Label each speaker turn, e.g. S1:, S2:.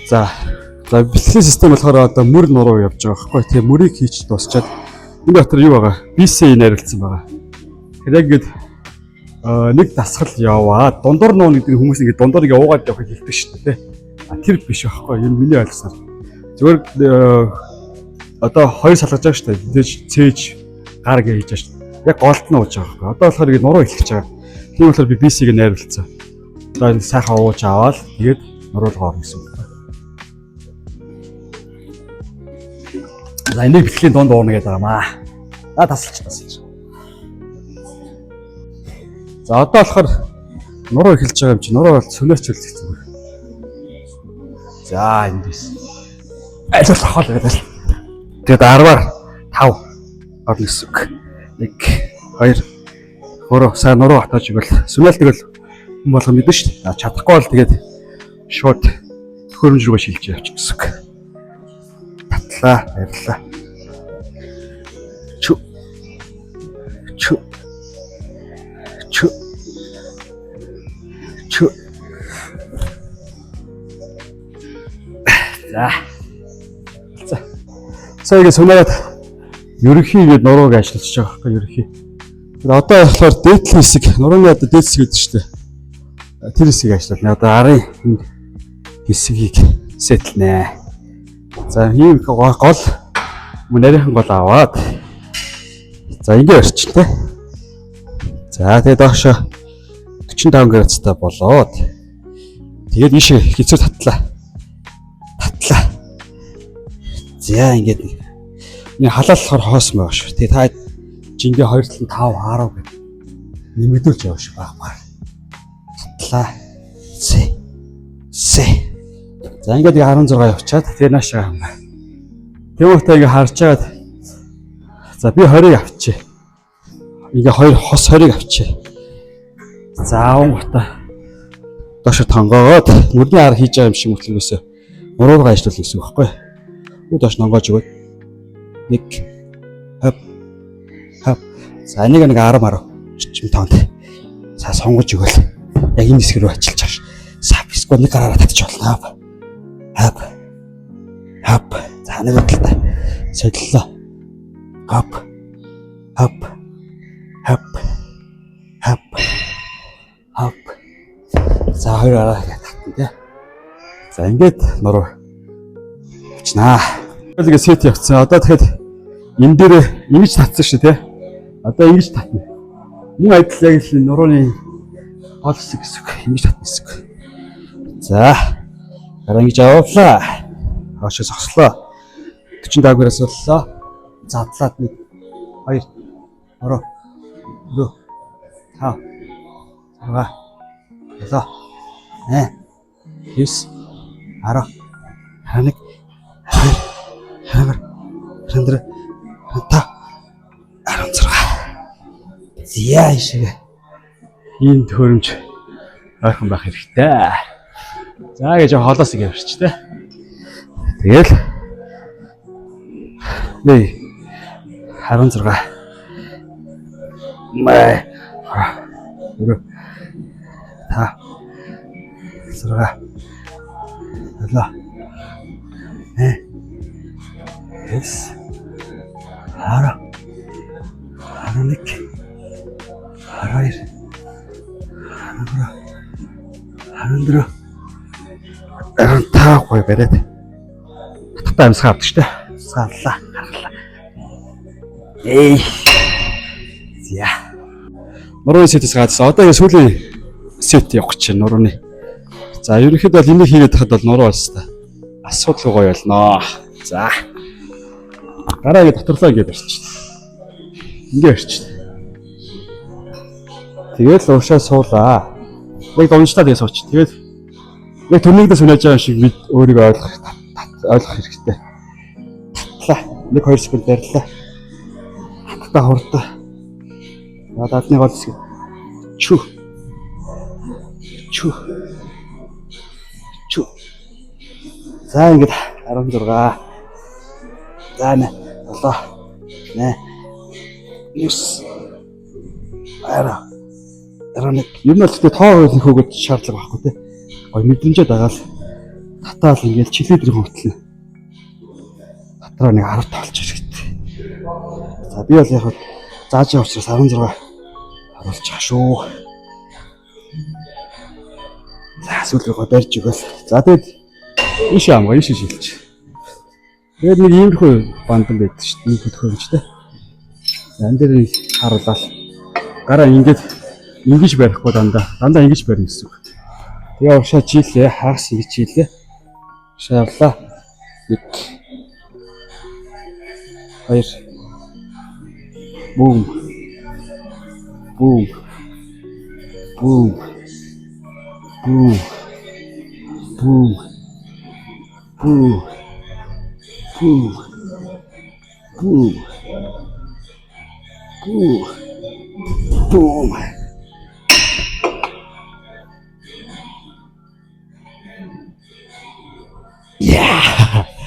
S1: За бэлтгэл систем болохоор одоо мөр нуруу явж байгаа байхгүй. Тэгээ мөрийг хийч дуусчаад энэ дотор юу байгаа? BC найруулсан байгаа. Тэгэхээр яг ингэж нэг дасгал яваад дундуур нуу гэдэг хүмүүс ингэ дундуур яваад явах хэлдэг шүү дээ. Тэр биш байхгүй. Энэ миний ойлгосноор. Зүгээр одоо хоёр салгаж байгаа шүү дээ. Цээж гар гэж хийж байгаа шүү. Яг голд нь ууж байгаа байхгүй. Одоо болохоор ингэ нуруу хэлчихэж байгаа. Тийм болохоор би BC-г найруулсан. Одоо энэ сайхан ууж аваад тэгээд нуруулга орно гэсэн үг. За энийг бэлтгэлийн дунд уурна гэдэг юм аа. Тасалж. За одоо болохоор нуруу эхэлж байгаа юм чи нуруу бол сүнээс ч үлдэх зүгээр. За эндээс айлс хол гэдэг. Тэгээд 10-аар 5 орно гэсэн үг. 1 2 3 сайн нуруу хатаж игэл сүнэл тэгэл юм болго мэдэн шүү дээ. Чадахгүй бол тэгээд шууд төхөөрөмж рүүгээ шилжиж явчих гэсэн үг. Татлаа, баярлаа. Чү. За. Саяга сүнээд ерөнхий гээд нурууг ажиллаж байгаа байхгүй ерөнхий. Тэгээд одоо болохоор дээдл хэсэг, нурууны одоо дээд хэсэг гэдэг шүү дээ. Тэр хэсгийг ажиллана. Одоо арын хэсгийг сэтэлнэ. За ийм гол нарийнхан гол аваад за ингэ орчилтэй. За тэгээд доошо 45 градустай болоод тэгээд ийшээ хэцүү татлаа. За ингээд энэ халаал болохоор хоос байгаа шүү. Тэгээд та жингээ 2-5 10 гэж нэмэгдүүлж яваа шүү баг. Татлаа. За ингээд 16 явчаад тэгээд наашаа юм. Тэмүүхтэй ингээ харж чаад за би 20-ыг авчи. Ингээ 2 хос 20-ыг авчи. За унгата доош тонгоогоод мөрний ар хийж байгаа юм шиг мөртлөөсөө нуруугаа ажиллуулах гэсэн үг байхгүй. Доош нонгоож өгөөд 1 хап. За энийг нэг 10 чим тоонд. За сонгож өгөөл. Яг энэ хэсэг рүү ажиллаж байгаа ш. Сап эсвэл нэг гараараа татчих болно. Хап. За нэг бодлоо. Солилоо. Хап. За хоёр араа татна тий. За ингээд нуруу авчнаа. Тэгэл сет явцсан. Одоо тэгэхэд энэ дээр ингэж татсан шүү тий. Одоо ингэж татна. Мөн адил яг л нурууны гол хэсэг гэсэн. Ингэж татна гэсэн. За дараа ингэж авлаа. Хоошоо зогслоо. 45 градус боллоо. Задлаад 1 2 3 4 5 6 7 9 10 11 12 16 зяа шиг ийм төхөөрөмж ойрхон байх хэрэгтэй. За гэж холоос ингэ явчих тэ. Тэгэл 16 май 6 Yes. Hara. Haranik. Harair. Харандра. Таа гоё бариад. Хаттай амсгаа авдаг штэ. Саалаа. Харлаа. Зя. Нурууны сетээс гадсан. Одоо ингэ сүүлийн сет явах чинь нурууны. За ерөнхийдөө бол энийг хийгээд тахад бол нуруу болж та. Асуудал гоё болно. За. Гараа ингэ доторлоо ингэ барьчих. Ингэ барьчих. Тэгээд уушаа суулаа. Яг донжтаа тэгээ сууч. Тэгээд яг төрнийгдээ сүнэж байгаа шиг бид өөрийгөө ойлгох хэрэгтэй. Татлаа. 1-2 секунд барьлаа. Хатта хурдаа. Даадны гол хэсэг. Чү. За ингэж 16. За нэ. 7. 9. Ер нь л тоо хөлөх хөөгд шаардлага байхгүй тий. Гой мэдрэмжээ дагаал Татаал ингээд чилээдрийн хөтлөн татраа нэг 10 тоолж ирэхтэй. За би бол яг зааж байгаа учраас 16 харуулж байгаа шүү. За сүүлрээ барьж өгөөл. За тэгэд иш амгаа иш шилж. Тэгээд нэг иймэрхүү бандан байдаг шүү дээ. Нэг хөдөхөөрчтэй. За энэ дээр нэг харуулаад гараа ингэж барихгүй дандаа ингэж барина гэсэн үг. Тэгээ уршаа чийлээ, хагас ингэж чийлээ. Шаавлаа. 1 2 бум бум бум бум бум бум бум бум бум. Yeah.